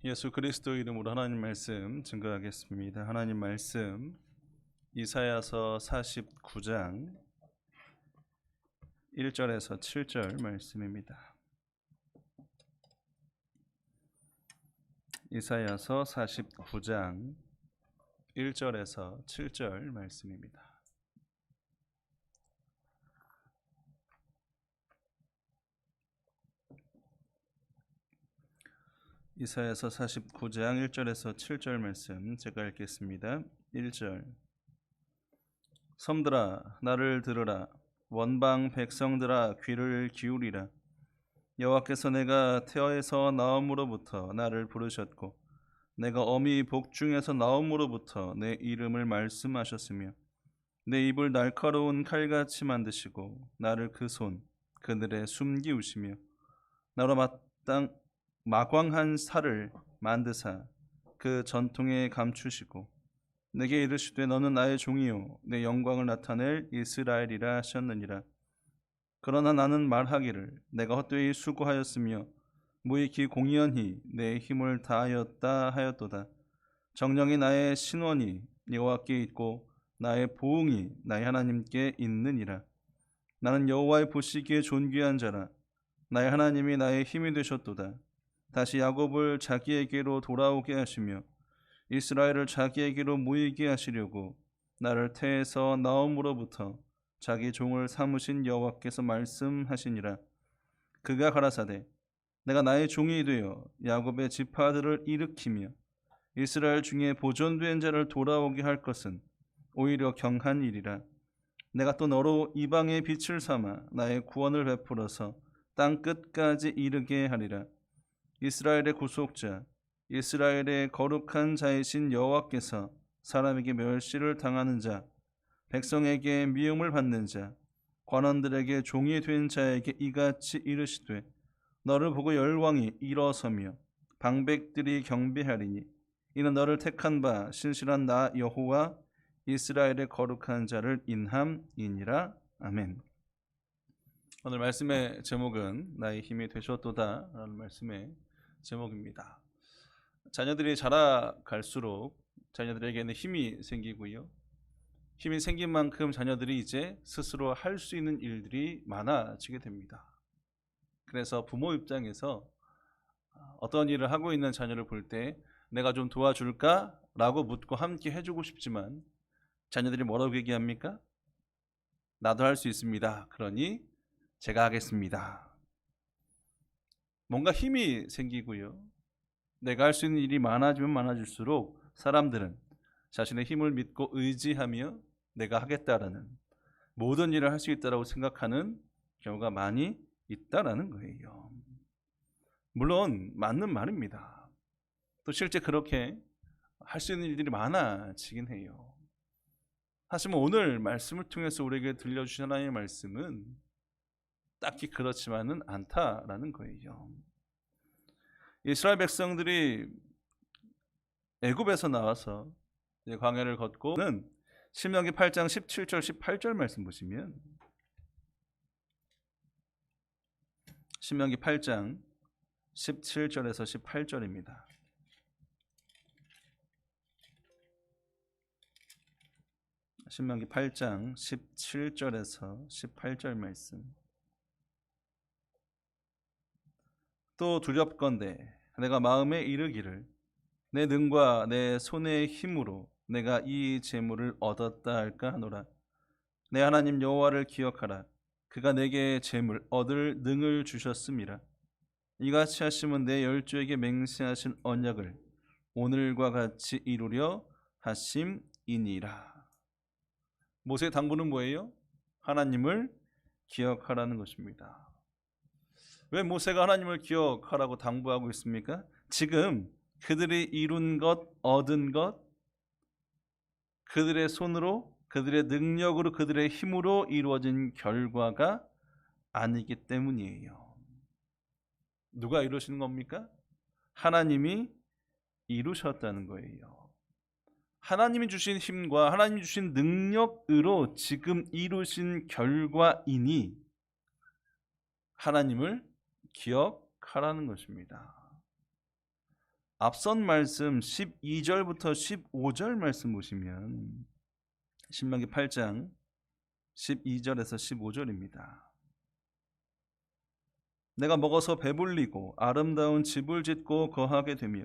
예수 그리스도 이름으로 하나님 말씀 증거하겠습니다. 하나님 말씀 이사야서 49장 1절에서 7절 말씀입니다. 이사야서 49장 1절에서 7절 말씀입니다. 이사야서 49장 1절에서 7절 말씀 제가 읽겠습니다. 1절 섬들아 나를 들으라. 원방 백성들아 귀를 기울이라. 여호와께서 내가 태어에서 나옴으로부터 나를 부르셨고 내가 어미 복중에서 나옴으로부터 내 이름을 말씀하셨으며 내 입을 날카로운 칼같이 만드시고 나를 그 손 그늘에 숨기우시며 나로 마광한 살을 만드사 그 전통에 감추시고 내게 이르시되 너는 나의 종이요 내 영광을 나타낼 이스라엘이라 하셨느니라. 그러나 나는 말하기를 내가 헛되이 수고하였으며 무익히 공연히 내 힘을 다하였다 하였도다. 정령이 나의 신원이 여호와께 있고 나의 보응이 나의 하나님께 있느니라. 나는 여호와의 보시기에 존귀한 자라. 나의 하나님이 나의 힘이 되셨도다. 다시 야곱을 자기에게로 돌아오게 하시며 이스라엘을 자기에게로 모이게 하시려고 나를 태에서 나옴으로부터 자기 종을 삼으신 여호와께서 말씀하시니라. 그가 가라사대 내가 나의 종이 되어 야곱의 지파들을 일으키며 이스라엘 중에 보존된 자를 돌아오게 할 것은 오히려 경한 일이라. 내가 또 너로 이방의 빛을 삼아 나의 구원을 베풀어서 땅 끝까지 이르게 하리라. 이스라엘의 구속자 이스라엘의 거룩한 자이신 여호와께서 사람에게 멸시를 당하는 자 백성에게 미움을 받는 자 관원들에게 종이 된 자에게 이같이 이르시되 너를 보고 열왕이 일어서며 방백들이 경배하리니 이는 너를 택한 바 신실한 나 여호와 이스라엘의 거룩한 자를 인함이니라. 아멘. 오늘 말씀의 제목은 나의 힘이 되셨도다 라는 말씀의 제목입니다. 자녀들이 자라갈수록 자녀들에게는 힘이 생기고요. 힘이 생긴 만큼 자녀들이 이제 스스로 할 수 있는 일들이 많아지게 됩니다. 그래서 부모 입장에서 어떤 일을 하고 있는 자녀를 볼 때 내가 좀 도와줄까? 라고 묻고 함께 해주고 싶지만 자녀들이 뭐라고 얘기합니까? 나도 할 수 있습니다. 그러니 제가 하겠습니다. 뭔가 힘이 생기고요. 내가 할 수 있는 일이 많아지면 많아질수록 사람들은 자신의 힘을 믿고 의지하며 내가 하겠다라는 모든 일을 할 수 있다고 생각하는 경우가 많이 있다라는 거예요. 물론 맞는 말입니다. 또 실제 그렇게 할 수 있는 일들이 많아지긴 해요. 하지만 오늘 말씀을 통해서 우리에게 들려주신 하나님의 말씀은 딱히 그렇지만은 않다라는 거예요. 이스라엘 백성들이 애굽에서 나와서 광야를 걷고는 신명기 8장 17절 18절 말씀 보시면 신명기 8장 17절에서 18절입니다. 신명기 8장 17절에서 18절 말씀. 또 두렵건대 내가 마음에 이르기를 내 능과 내 손의 힘으로 내가 이 재물을 얻었다 할까 하노라. 내 하나님 여호와를 기억하라. 그가 내게 재물 얻을 능을 주셨음이라. 이같이 하시면 내 열조에게 맹세하신 언약을 오늘과 같이 이루려 하심이니라. 모세의 당부는 뭐예요? 하나님을 기억하라는 것입니다. 왜 모세가 하나님을 기억하라고 당부하고 있습니까? 지금 그들이 이룬 것, 얻은 것, 그들의 손으로, 그들의 능력으로, 그들의 힘으로 이루어진 결과가 아니기 때문이에요. 누가 이루시는 겁니까? 하나님이 이루셨다는 거예요. 하나님이 주신 힘과 하나님이 주신 능력으로 지금 이루신 결과이니 하나님을 기억하라는 것입니다. 앞선 말씀 12절부터 15절 말씀 보시면 신명기 8장 12절에서 15절입니다. 내가 먹어서 배불리고 아름다운 집을 짓고 거하게 되며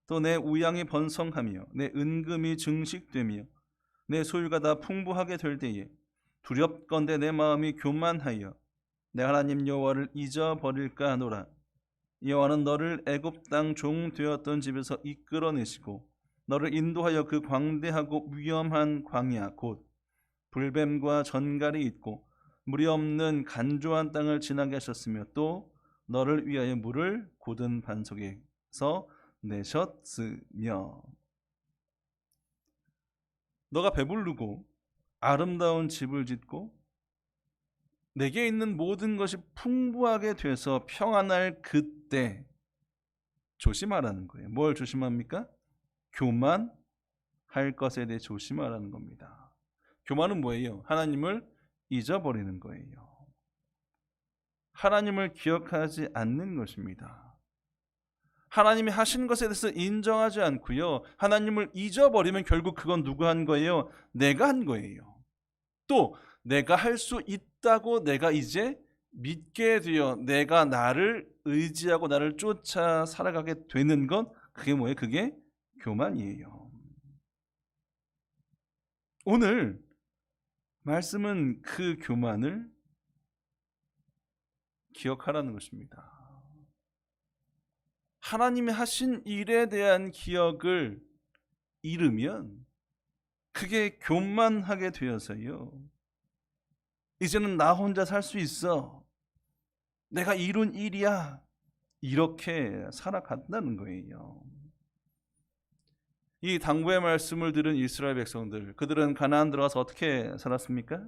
또 내 우양이 번성하며 내 은금이 증식되며 내 소유가 다 풍부하게 될 때에 두렵건대 내 마음이 교만하여 내 하나님 여호와를 잊어버릴까 하노라. 여호와는 너를 애굽 땅 종 되었던 집에서 이끌어내시고 너를 인도하여 그 광대하고 위험한 광야 곧 불뱀과 전갈이 있고 물이 없는 간조한 땅을 지나게 하셨으며 또 너를 위하여 물을 고든 반석에서 내셨으며 너가 배부르고 아름다운 집을 짓고 내게 있는 모든 것이 풍부하게 돼서 평안할 그때 조심하라는 거예요. 뭘 조심합니까? 교만할 것에 대해 조심하라는 겁니다. 교만은 뭐예요? 하나님을 잊어버리는 거예요. 하나님을 기억하지 않는 것입니다. 하나님이 하신 것에 대해서 인정하지 않고요. 하나님을 잊어버리면 결국 그건 누가 한 거예요? 내가 한 거예요. 또 내가 할 수 있다고 내가 이제 믿게 되어 내가 나를 의지하고 나를 쫓아 살아가게 되는 건 그게 뭐예요? 그게 교만이에요. 오늘 말씀은 그 교만을 기억하라는 것입니다. 하나님이 하신 일에 대한 기억을 잃으면 그게 교만하게 되어서요. 이제는 나 혼자 살 수 있어. 내가 이룬 일이야. 이렇게 살아간다는 거예요. 이 당부의 말씀을 들은 이스라엘 백성들, 그들은 가나안 들어가서 어떻게 살았습니까?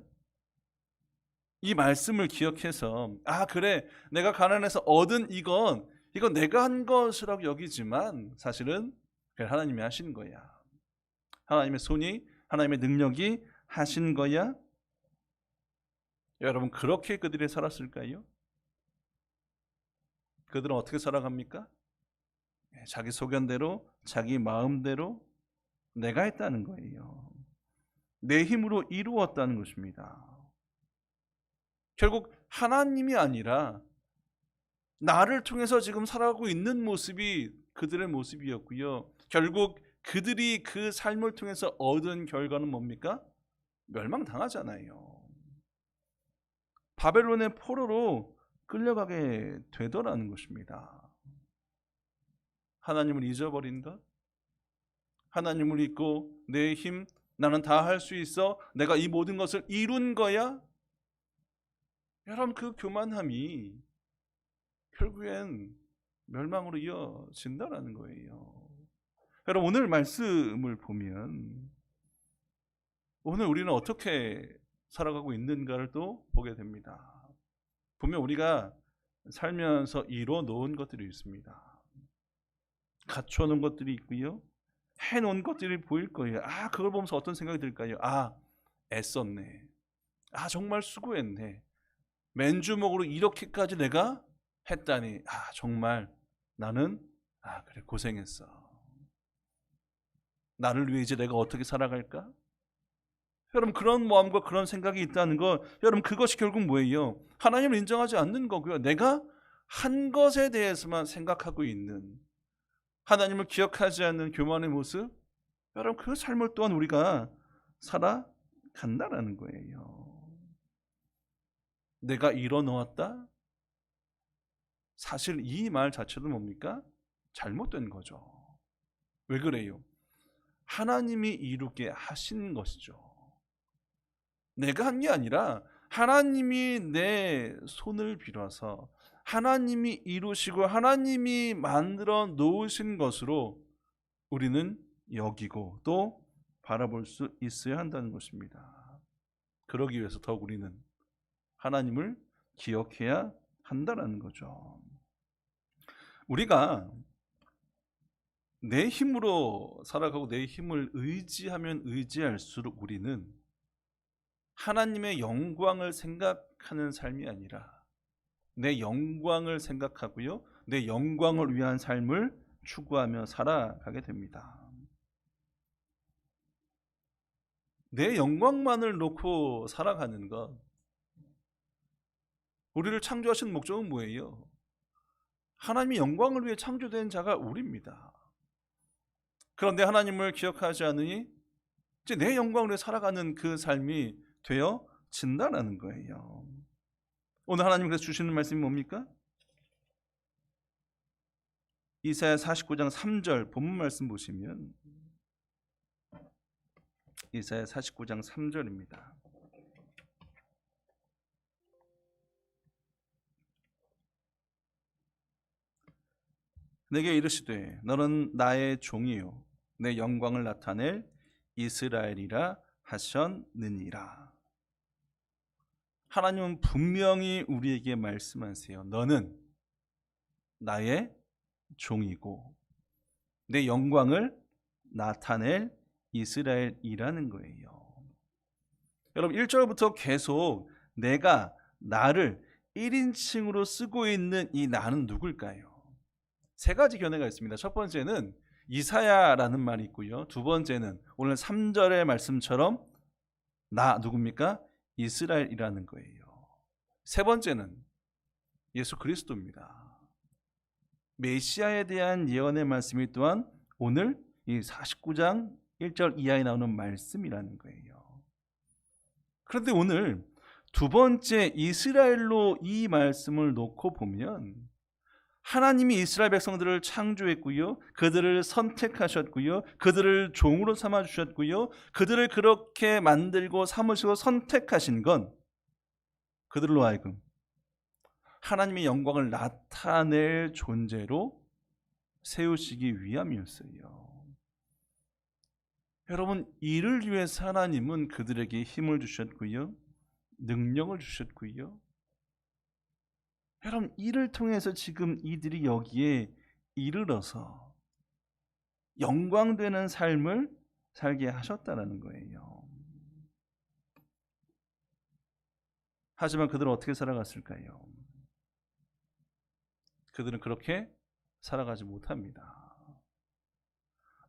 이 말씀을 기억해서 그래, 내가 가나안에서 얻은 이건 내가 한 것이라고 여기지만 사실은 하나님이 하신 거야. 하나님의 손이, 하나님의 능력이 하신 거야. 여러분, 그렇게 그들이 살았을까요? 그들은 어떻게 살아갑니까? 자기 소견대로, 자기 마음대로 내가 했다는 거예요. 내 힘으로 이루었다는 것입니다. 결국 하나님이 아니라 나를 통해서 지금 살아가고 있는 모습이 그들의 모습이었고요. 결국 그들이 그 삶을 통해서 얻은 결과는 뭡니까? 멸망당하잖아요. 바벨론의 포로로 끌려가게 되더라는 것입니다. 하나님을 잊어버린 것, 하나님을 잊고 내 힘, 나는 다 할 수 있어, 내가 이 모든 것을 이룬 거야. 여러분, 그 교만함이 결국엔 멸망으로 이어진다라는 거예요. 여러분, 오늘 말씀을 보면 오늘 우리는 어떻게 살아가고 있는가를 또 보게 됩니다. 보면 우리가 살면서 이뤄 놓은 것들이 있습니다. 갖춰 놓은 것들이 있고요. 해 놓은 것들이 보일 거예요. 그걸 보면서 어떤 생각이 들까요? 애썼네. 정말 수고했네. 맨주먹으로 이렇게까지 내가 했다니. 정말 나는 그래, 고생했어. 나를 위해 이제 내가 어떻게 살아갈까? 여러분, 그런 마음과 그런 생각이 있다는 거, 여러분, 그것이 결국 뭐예요? 하나님을 인정하지 않는 거고요. 내가 한 것에 대해서만 생각하고 있는, 하나님을 기억하지 않는 교만의 모습, 여러분, 그 삶을 또한 우리가 살아간다라는 거예요. 내가 이뤄놓았다? 사실 이 말 자체도 뭡니까? 잘못된 거죠. 왜 그래요? 하나님이 이루게 하신 것이죠. 내가 한 게 아니라 하나님이 내 손을 빌어서 하나님이 이루시고 하나님이 만들어 놓으신 것으로 우리는 여기고 또 바라볼 수 있어야 한다는 것입니다. 그러기 위해서 더욱 우리는 하나님을 기억해야 한다는 거죠. 우리가 내 힘으로 살아가고 내 힘을 의지하면 의지할수록 우리는 하나님의 영광을 생각하는 삶이 아니라 내 영광을 생각하고요, 내 영광을 위한 삶을 추구하며 살아가게 됩니다. 내 영광만을 놓고 살아가는 것, 우리를 창조하신 목적은 뭐예요? 하나님의 영광을 위해 창조된 자가 우리입니다. 그런데 하나님을 기억하지 않으니 이제 내 영광을 위해 살아가는 그 삶이 되어진다는 거예요. 오늘 하나님 그래서 주시는 말씀이 뭡니까? 이사야 49장 3절 본문 말씀 보시면 이사야 49장 3절입니다. 내게 이르시되 너는 나의 종이요 내 영광을 나타낼 이스라엘이라 하셨느니라. 하나님은 분명히 우리에게 말씀하세요. 너는 나의 종이고 내 영광을 나타낼 이스라엘이라는 거예요. 여러분 1절부터 계속 내가 나를 1인칭으로 쓰고 있는 이 나는 누굴까요? 세 가지 견해가 있습니다. 첫 번째는 이사야라는 말이 있고요. 두 번째는 오늘 3절의 말씀처럼 나 누굽니까? 이스라엘이라는 거예요. 세 번째는 예수 그리스도입니다. 메시아에 대한 예언의 말씀이 또한 오늘 이 49장 1절 이하에 나오는 말씀이라는 거예요. 그런데 오늘 두 번째 이스라엘로 이 말씀을 놓고 보면 하나님이 이스라엘 백성들을 창조했고요. 그들을 선택하셨고요. 그들을 종으로 삼아주셨고요. 그들을 그렇게 만들고 삼으시고 선택하신 건 그들로 하여금 하나님의 영광을 나타낼 존재로 세우시기 위함이었어요. 여러분, 이를 위해서 하나님은 그들에게 힘을 주셨고요. 능력을 주셨고요. 여러분, 이를 통해서 지금 이들이 여기에 이르러서 영광되는 삶을 살게 하셨다는 거예요. 하지만 그들은 어떻게 살아갔을까요? 그들은 그렇게 살아가지 못합니다.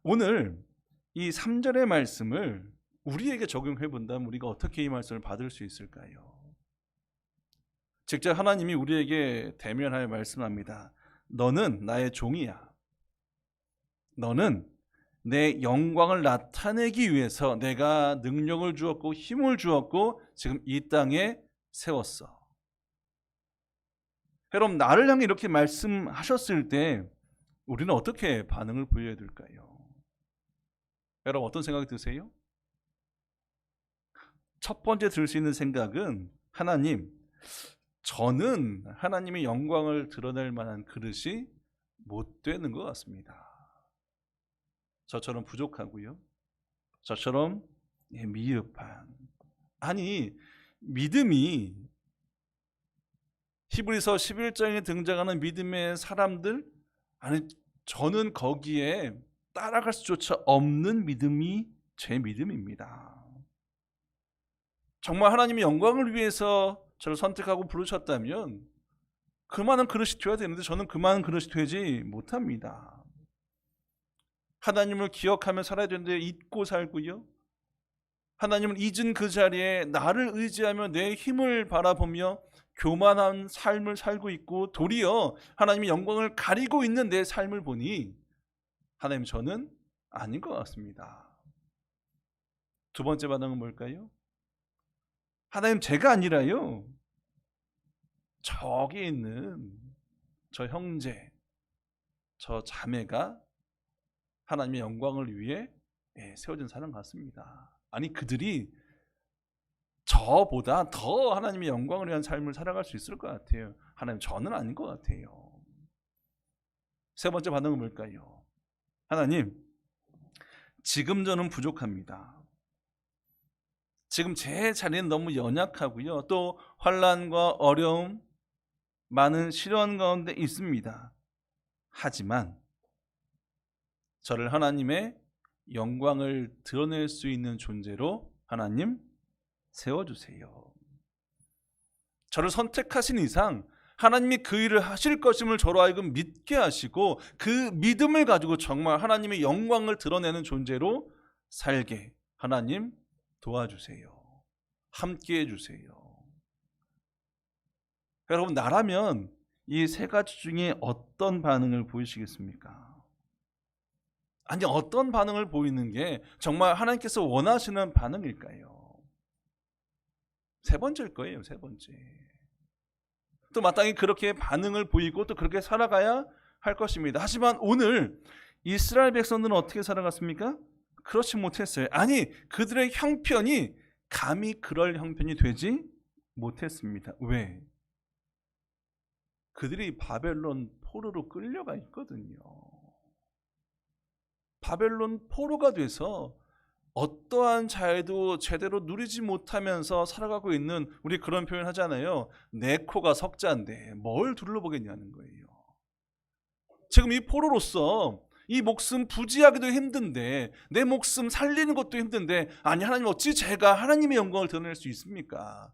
오늘 이 3절의 말씀을 우리에게 적용해 본다면 우리가 어떻게 이 말씀을 받을 수 있을까요? 직접 하나님이 우리에게 대면하여 말씀합니다. 너는 나의 종이야. 너는 내 영광을 나타내기 위해서 내가 능력을 주었고 힘을 주었고 지금 이 땅에 세웠어. 여러분, 나를 향해 이렇게 말씀하셨을 때 우리는 어떻게 반응을 보여야 될까요? 여러분, 어떤 생각이 드세요? 첫 번째 들 수 있는 생각은 하나님, 저는 하나님의 영광을 드러낼 만한 그릇이 못 되는 것 같습니다. 저처럼 부족하고요. 저처럼 미흡한. 아니, 믿음이 히브리서 11장에 등장하는 믿음의 사람들, 아니 저는 거기에 따라갈 수조차 없는 믿음이 제 믿음입니다. 정말 하나님의 영광을 위해서 저를 선택하고 부르셨다면 그 많은 그릇이 되어야 되는데 저는 그 많은 그릇이 되지 못합니다. 하나님을 기억하며 살아야 되는데 잊고 살고요. 하나님을 잊은 그 자리에 나를 의지하며 내 힘을 바라보며 교만한 삶을 살고 있고 도리어 하나님의 영광을 가리고 있는 내 삶을 보니 하나님, 저는 아닌 것 같습니다. 두 번째 반응은 뭘까요? 하나님, 제가 아니라요, 저기 있는 저 형제, 저 자매가 하나님의 영광을 위해 세워진 사람 같습니다. 아니, 그들이 저보다 더 하나님의 영광을 위한 삶을 살아갈 수 있을 것 같아요. 하나님, 저는 아닌 것 같아요. 세 번째 반응은 뭘까요? 하나님, 지금 저는 부족합니다. 지금 제 자리는 너무 연약하고요. 또 환난과 어려움, 많은 시련 가운데 있습니다. 하지만 저를 하나님의 영광을 드러낼 수 있는 존재로 하나님 세워주세요. 저를 선택하신 이상 하나님이 그 일을 하실 것임을 저로 하여금 믿게 하시고 그 믿음을 가지고 정말 하나님의 영광을 드러내는 존재로 살게 하나님 도와주세요. 함께 해주세요. 여러분, 나라면 이 세 가지 중에 어떤 반응을 보이시겠습니까? 아니, 어떤 반응을 보이는 게 정말 하나님께서 원하시는 반응일까요? 세 번째일 거예요. 세 번째. 또 마땅히 그렇게 반응을 보이고 또 그렇게 살아가야 할 것입니다. 하지만 오늘 이스라엘 백성들은 어떻게 살아갔습니까? 그렇지 못했어요. 아니, 그들의 형편이 감히 그럴 형편이 되지 못했습니다. 왜? 그들이 바벨론 포로로 끌려가 있거든요. 바벨론 포로가 돼서 어떠한 자유도 제대로 누리지 못하면서 살아가고 있는, 우리 그런 표현 하잖아요. 내 코가 석자인데 뭘 둘러보겠냐는 거예요. 지금 이 포로로서 이 목숨 부지하기도 힘든데, 내 목숨 살리는 것도 힘든데, 아니 하나님 어찌 제가 하나님의 영광을 드러낼 수 있습니까?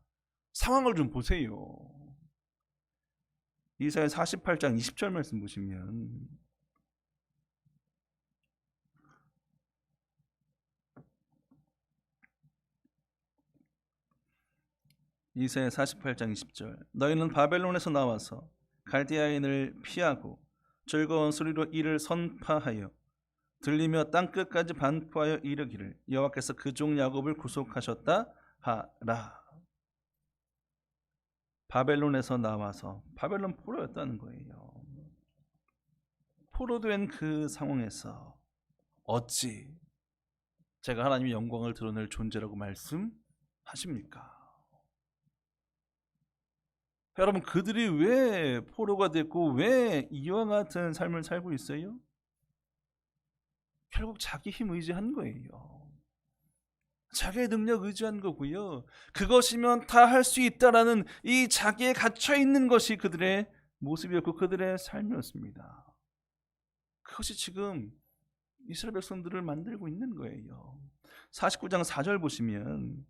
상황을 좀 보세요. 이사야 48장 20절 말씀 보시면, 이사야 48장 20절, 너희는 바벨론에서 나와서 갈대아인을 피하고 즐거운 소리로 이를 선파하여 들리며 땅끝까지 반포하여 이르기를 여호와께서 그 종 야곱을 구속하셨다 하라. 바벨론에서 나와서, 바벨론 포로였다는 거예요. 포로된 그 상황에서 어찌 제가 하나님의 영광을 드러낼 존재라고 말씀하십니까? 여러분, 그들이 왜 포로가 됐고 왜 이와 같은 삶을 살고 있어요? 결국 자기 힘 의지한 거예요. 자기의 능력 의지한 거고요. 그것이면 다 할 수 있다라는 이 자기에 갇혀 있는 것이 그들의 모습이었고 그들의 삶이었습니다. 그것이 지금 이스라엘 백성들을 만들고 있는 거예요. 49장 4절 보시면,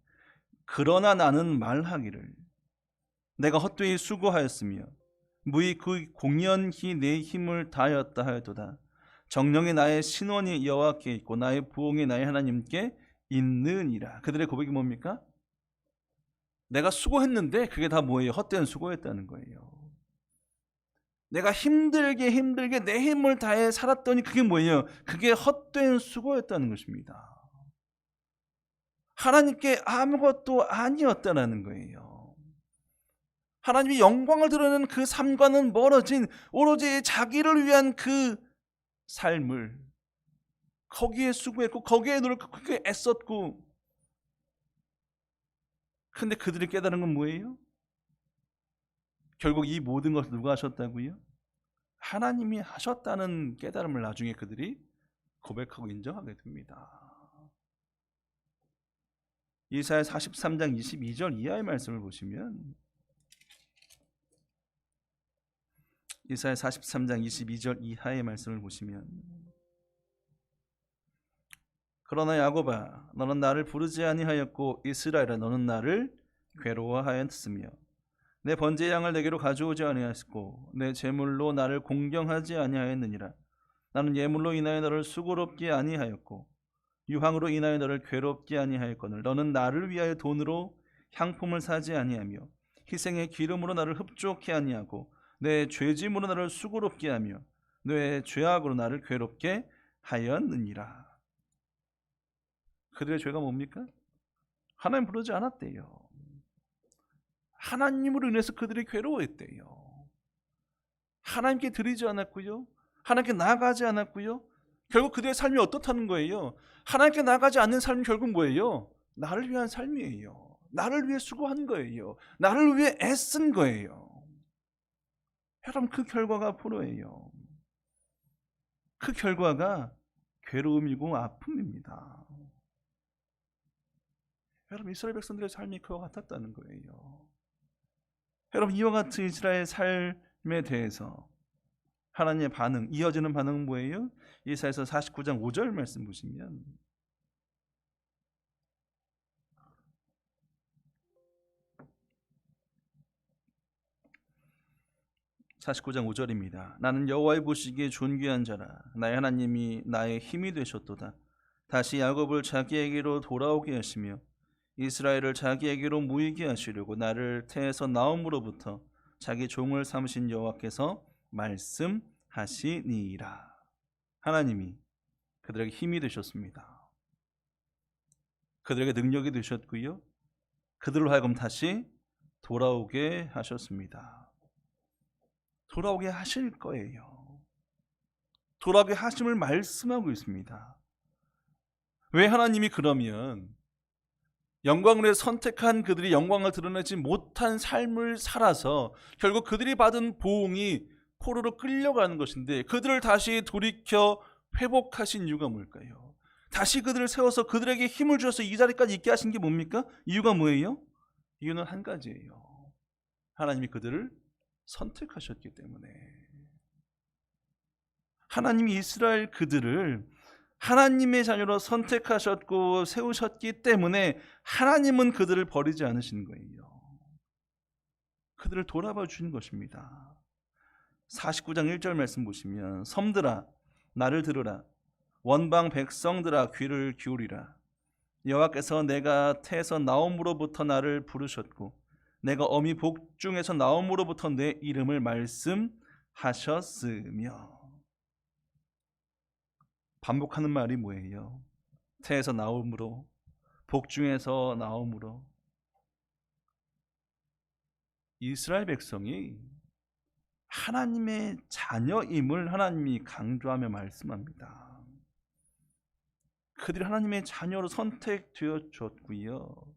그러나 나는 말하기를 내가 헛되이 수고하였으며 무의 그 공연히 내 힘을 다하였다 하였도다. 정령이 나의 신원이 여호와께 있고 나의 부흥이 나의 하나님께 있느니라. 그들의 고백이 뭡니까? 내가 수고했는데 그게 다 뭐예요? 헛된 수고였다는 거예요. 내가 힘들게 내 힘을 다해 살았더니 그게 뭐예요? 그게 헛된 수고였다는 것입니다. 하나님께 아무것도 아니었다는 거예요. 하나님이 영광을 드러내는 그 삶과는 멀어진 오로지 자기를 위한 그 삶을, 거기에 수고했고 거기에 노력하고 거기에 애썼고, 근데 그들이 깨달은 건 뭐예요? 결국 이 모든 것을 누가 하셨다고요? 하나님이 하셨다는 깨달음을 나중에 그들이 고백하고 인정하게 됩니다. 이사야 43장 22절 이하의 말씀을 보시면, 이사야 43장 22절 이하의 말씀을 보시면, 그러나 야곱아 너는 나를 부르지 아니하였고 이스라엘아 너는 나를 괴로워하였으며 내 번제 양을 내게로 가져오지 아니하였고 내 제물로 나를 공경하지 아니하였느니라. 나는 예물로 인하여 너를 수고롭게 아니하였고 유황으로 인하여 너를 괴롭게 아니하였거늘 너는 나를 위하여 돈으로 향품을 사지 아니하며 희생의 기름으로 나를 흡족해 아니하고 내 죄짐으로 나를 수고롭게 하며 내 죄악으로 나를 괴롭게 하였느니라. 그들의 죄가 뭡니까? 하나님 부르지 않았대요. 하나님으로 인해서 그들이 괴로워했대요. 하나님께 드리지 않았고요, 하나님께 나아가지 않았고요. 결국 그들의 삶이 어떻다는 거예요? 하나님께 나아가지 않는 삶이 결국 뭐예요? 나를 위한 삶이에요. 나를 위해 수고한 거예요. 나를 위해 애쓴 거예요. 여러분, 그 결과가 포로예요. 그 결과가 괴로움이고 아픔입니다. 여러분, 이스라엘 백성들의 삶이 그와 같았다는 거예요. 여러분, 이와 같은 이스라엘 삶에 대해서 하나님의 반응, 이어지는 반응은 뭐예요? 이사야서 49장 5절 말씀 보시면, 49장 5절입니다. 나는 여호와의 보시기에 존귀한 자라. 나의 하나님이 나의 힘이 되셨도다. 다시 야곱을 자기에게로 돌아오게 하시며 이스라엘을 자기에게로 모이게 하시려고 나를 태에서 나옴으로부터 자기 종을 삼으신 여호와께서 말씀하시니이다. 하나님이 그들에게 힘이 되셨습니다. 그들에게 능력이 되셨고요. 그들로 하여금 다시 돌아오게 하셨습니다. 돌아오게 하실 거예요. 돌아오게 하심을 말씀하고 있습니다. 왜 하나님이 그러면 영광을 위해 선택한 그들이 영광을 드러내지 못한 삶을 살아서 결국 그들이 받은 보응이 포로로 끌려가는 것인데 그들을 다시 돌이켜 회복하신 이유가 뭘까요? 다시 그들을 세워서 그들에게 힘을 주셔서 이 자리까지 있게 하신 게 뭡니까? 이유가 뭐예요? 이유는 한 가지예요. 하나님이 그들을 선택하셨기 때문에. 하나님이 이스라엘 그들을 하나님의 자녀로 선택하셨고 세우셨기 때문에 하나님은 그들을 버리지 않으시는 거예요. 그들을 돌아봐 주신 것입니다. 49장 1절 말씀 보시면 섬들아 나를 들으라 원방 백성들아 귀를 기울이라 여호와께서 내가 태에서 나옴으로부터 나를 부르셨고 내가 어미 복중에서 나옴으로부터 내 이름을 말씀하셨으며. 반복하는 말이 뭐예요? 태에서 나옴으로, 복중에서 나옴으로. 이스라엘 백성이 하나님의 자녀임을 하나님이 강조하며 말씀합니다. 그들이 하나님의 자녀로 선택되어졌고요.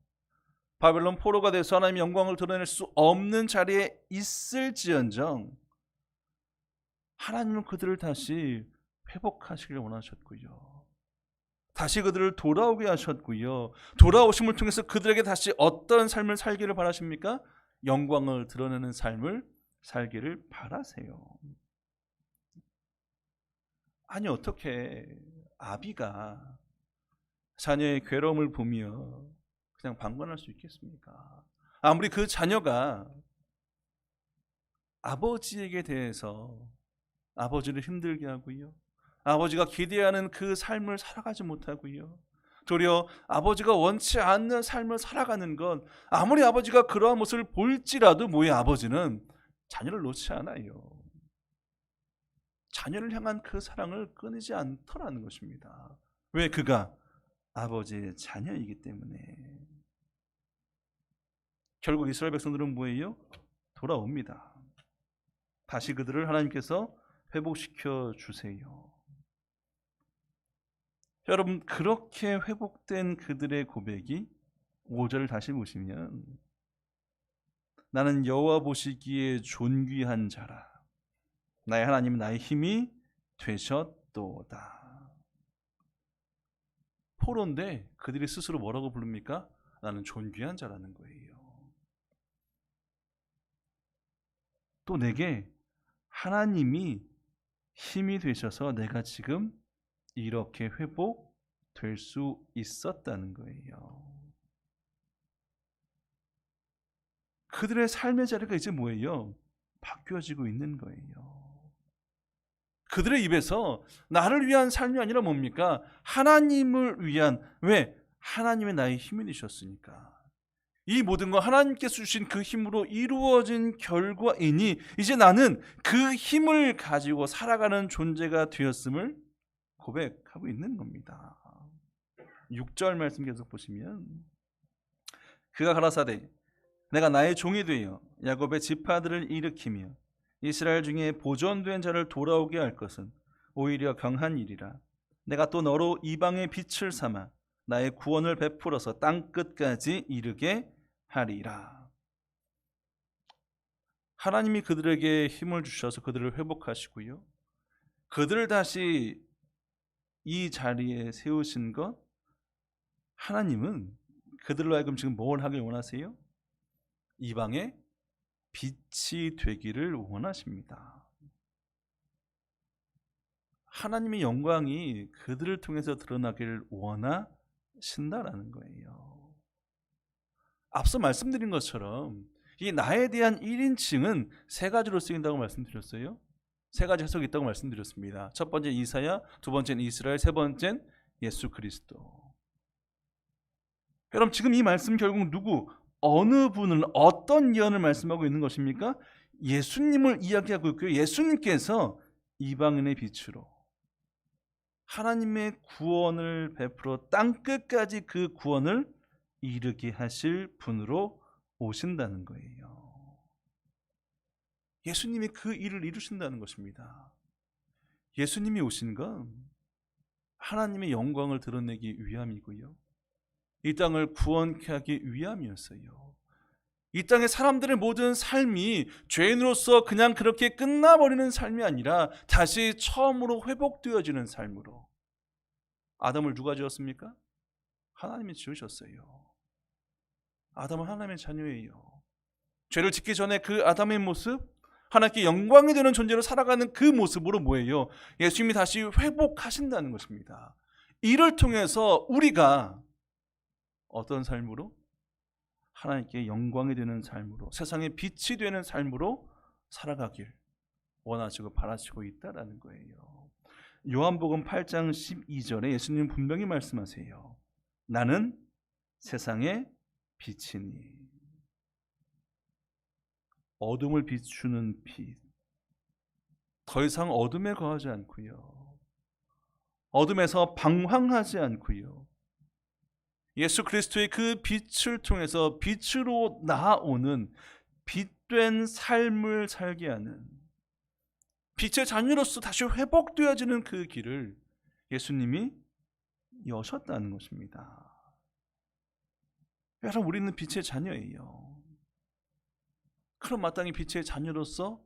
바벨론 포로가 돼서 하나님의 영광을 드러낼 수 없는 자리에 있을지언정 하나님은 그들을 다시 회복하시길 원하셨고요. 다시 그들을 돌아오게 하셨고요. 돌아오심을 통해서 그들에게 다시 어떤 삶을 살기를 바라십니까? 영광을 드러내는 삶을 살기를 바라세요. 아니 어떻게 아비가 자녀의 괴로움을 보며 그냥 방관할 수 있겠습니까? 아무리 그 자녀가 아버지에게 대해서 아버지를 힘들게 하고요. 아버지가 기대하는 그 삶을 살아가지 못하고요. 도리어 아버지가 원치 않는 삶을 살아가는 건 아무리 아버지가 그러한 모습을 볼지라도 아버지는 자녀를 놓지 않아요. 자녀를 향한 그 사랑을 끊이지 않더라는 것입니다. 왜? 그가 아버지의 자녀이기 때문에. 결국 이스라엘 백성들은 뭐예요? 돌아옵니다. 다시 그들을 하나님께서 회복시켜 주세요. 여러분 그렇게 회복된 그들의 고백이 5절을 다시 보시면 나는 여호와 보시기에 존귀한 자라 나의 하나님은 나의 힘이 되셨도다. 포로인데 그들이 스스로 뭐라고 부릅니까? 나는 존귀한 자라는 거예요. 또 내게 하나님이 힘이 되셔서 내가 지금 이렇게 회복될 수 있었다는 거예요. 그들의 삶의 자리가 이제 뭐예요? 바뀌어지고 있는 거예요. 그들의 입에서 나를 위한 삶이 아니라 뭡니까? 하나님을 위한. 왜? 하나님의 나의 힘이 되셨으니까. 이 모든 건 하나님께서 주신 그 힘으로 이루어진 결과이니 이제 나는 그 힘을 가지고 살아가는 존재가 되었음을 고백하고 있는 겁니다. 6절 말씀 계속 보시면 그가 가라사대 내가 나의 종이 되어 야곱의 지파들을 일으키며 이스라엘 중에 보존된 자를 돌아오게 할 것은 오히려 경한 일이라. 내가 또 너로 이방의 빛을 삼아 나의 구원을 베풀어서 땅끝까지 이르게 하리라. 하나님이 그들에게 힘을 주셔서 그들을 회복하시고요. 그들을 다시 이 자리에 세우신 것, 하나님은 그들로 하여금 지금 뭘 하길 원하세요? 이방의 빛이 되기를 원하십니다. 하나님의 영광이 그들을 통해서 드러나기를 원하신다라는 거예요. 앞서 말씀드린 것처럼 이 나에 대한 1인칭은 세 가지로 쓰인다고 말씀드렸어요. 세 가지 해석이 있다고 말씀드렸습니다. 첫 번째 이사야, 두 번째는 이스라엘, 세 번째는 예수 그리스도. 여러분 지금 이 말씀 결국 누구, 어느 분을, 어떤 예언을 말씀하고 있는 것입니까? 예수님을 이야기하고 있고요. 예수님께서 이방인의 빛으로 하나님의 구원을 베풀어 땅끝까지 그 구원을 이르게 하실 분으로 오신다는 거예요. 예수님이 그 일을 이루신다는 것입니다. 예수님이 오신 건 하나님의 영광을 드러내기 위함이고요. 이 땅을 구원케 하기 위함이었어요. 이 땅의 사람들의 모든 삶이 죄인으로서 그냥 그렇게 끝나버리는 삶이 아니라 다시 처음으로 회복되어지는 삶으로. 아담을 누가 지었습니까? 하나님이 지으셨어요. 아담은 하나님의 자녀예요. 죄를 짓기 전에 그 아담의 모습, 하나님께 영광이 되는 존재로 살아가는 그 모습으로 뭐예요? 예수님이 다시 회복하신다는 것입니다. 이를 통해서 우리가 어떤 삶으로? 하나님께 영광이 되는 삶으로, 세상에 빛이 되는 삶으로 살아가길 원하시고 바라시고 있다라는 거예요. 요한복음 8장 12절에 예수님 분명히 말씀하세요. 나는 세상의 빛이니. 어둠을 비추는 빛. 더 이상 어둠에 거하지 않고요. 어둠에서 방황하지 않고요. 예수 그리스도의 그 빛을 통해서 빛으로 나아오는 빛된 삶을 살게 하는, 빛의 자녀로서 다시 회복되어지는 그 길을 예수님이 여셨다는 것입니다. 여러분 우리는 빛의 자녀예요. 그럼 마땅히 빛의 자녀로서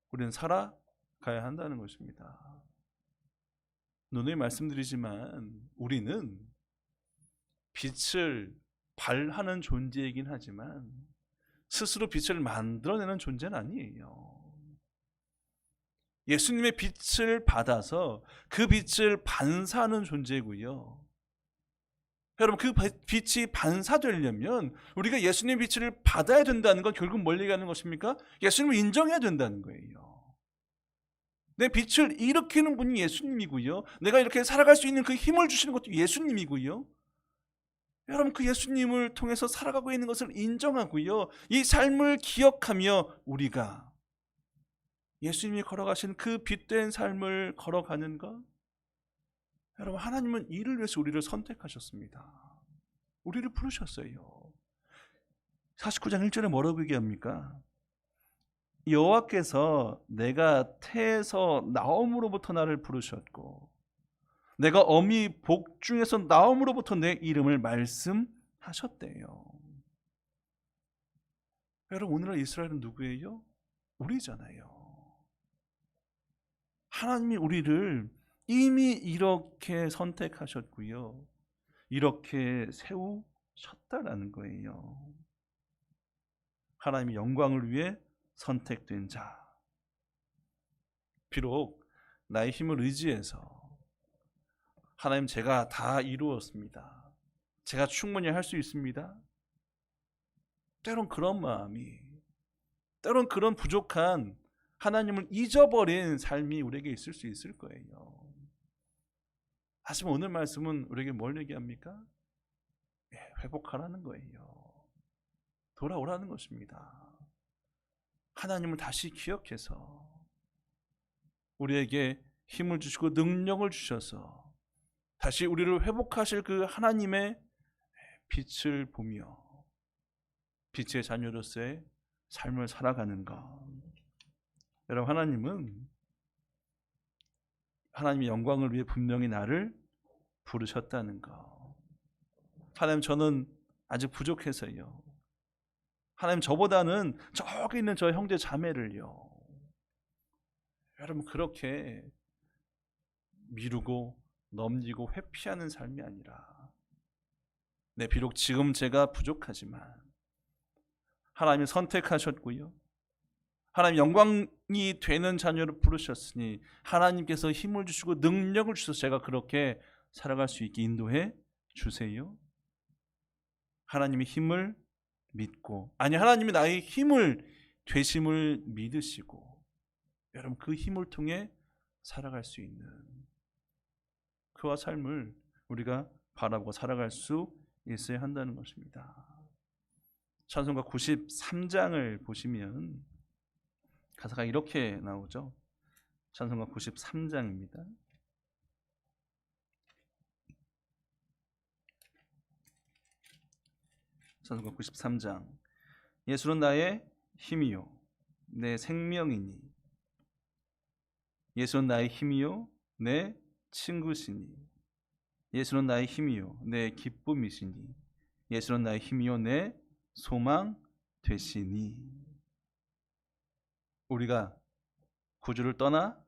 우리는 살아가야 한다는 것입니다. 누누이 말씀드리지만 우리는 빛을 발하는 존재이긴 하지만 스스로 빛을 만들어내는 존재는 아니에요. 예수님의 빛을 받아서 그 빛을 반사하는 존재고요. 여러분 그 빛이 반사되려면 우리가 예수님의 빛을 받아야 된다는 건 결국 뭘 얘기하는 것입니까? 예수님을 인정해야 된다는 거예요. 내 빛을 일으키는 분이 예수님이고요. 내가 이렇게 살아갈 수 있는 그 힘을 주시는 것도 예수님이고요. 여러분 그 예수님을 통해서 살아가고 있는 것을 인정하고요. 이 삶을 기억하며 우리가 예수님이 걸어가신 그 빛된 삶을 걸어가는가? 여러분 하나님은 이를 위해서 우리를 선택하셨습니다. 우리를 부르셨어요. 49장 1절에 뭐라고 얘기합니까? 여호와께서 내가 태에서 나옴으로부터 나를 부르셨고 내가 어미 복중에서 나옴으로부터 내 이름을 말씀하셨대요. 여러분 오늘날 이스라엘은 누구예요? 우리잖아요. 하나님이 우리를 이미 이렇게 선택하셨고요. 이렇게 세우셨다라는 거예요. 하나님의 영광을 위해 선택된 자. 비록 나의 힘을 의지해서 하나님 제가 다 이루었습니다. 제가 충분히 할 수 있습니다. 때론 그런 마음이, 때론 그런 부족한 하나님을 잊어버린 삶이 우리에게 있을 수 있을 거예요. 하지만 오늘 말씀은 우리에게 뭘 얘기합니까? 회복하라는 거예요. 돌아오라는 것입니다. 하나님을 다시 기억해서 우리에게 힘을 주시고 능력을 주셔서 다시 우리를 회복하실 그 하나님의 빛을 보며 빛의 자녀로서의 삶을 살아가는가. 여러분 하나님은 하나님의 영광을 위해 분명히 나를 부르셨다는 거. 하나님 저는 아직 부족해서요. 하나님 저보다는 저기 있는 저 형제 자매를요. 여러분 그렇게 미루고 넘기고 회피하는 삶이 아니라 비록 지금 제가 부족하지만 하나님이 선택하셨고요. 하나님 영광이 되는 자녀를 부르셨으니 하나님께서 힘을 주시고 능력을 주셔서 제가 그렇게 살아갈 수 있게 인도해 주세요. 하나님의 힘을 믿고, 아니 하나님이 나의 힘을 되심을 믿으시고, 여러분 그 힘을 통해 살아갈 수 있는 그와 삶을 우리가 바라보고 살아갈 수 있어야 한다는 것입니다. 찬송가 93장을 보시면 가사가 이렇게 나오죠. 찬송가 93장입니다. 찬송가 93장. 예수는 나의 힘이요 내 생명이니, 예수는 나의 힘이요 내 친구시니, 예수는 나의 힘이요 내 기쁨이시니, 예수는 나의 힘이요 내 소망 되시니. 우리가 구주를 떠나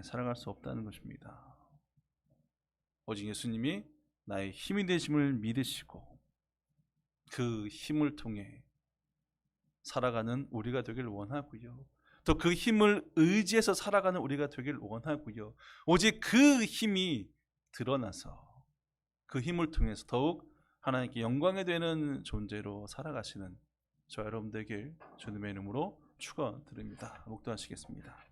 살아갈 수 없다는 것입니다. 오직 예수님이 나의 힘이 되심을 믿으시고 그 힘을 통해 살아가는 우리가 되길 원하고요. 또 그 힘을 의지해서 살아가는 우리가 되길 원하고요. 오직 그 힘이 드러나서 그 힘을 통해서 더욱 하나님께 영광이 되는 존재로 살아가시는 저 여러분 되길 주님의 이름으로 축원드립니다. 목도하시겠습니다.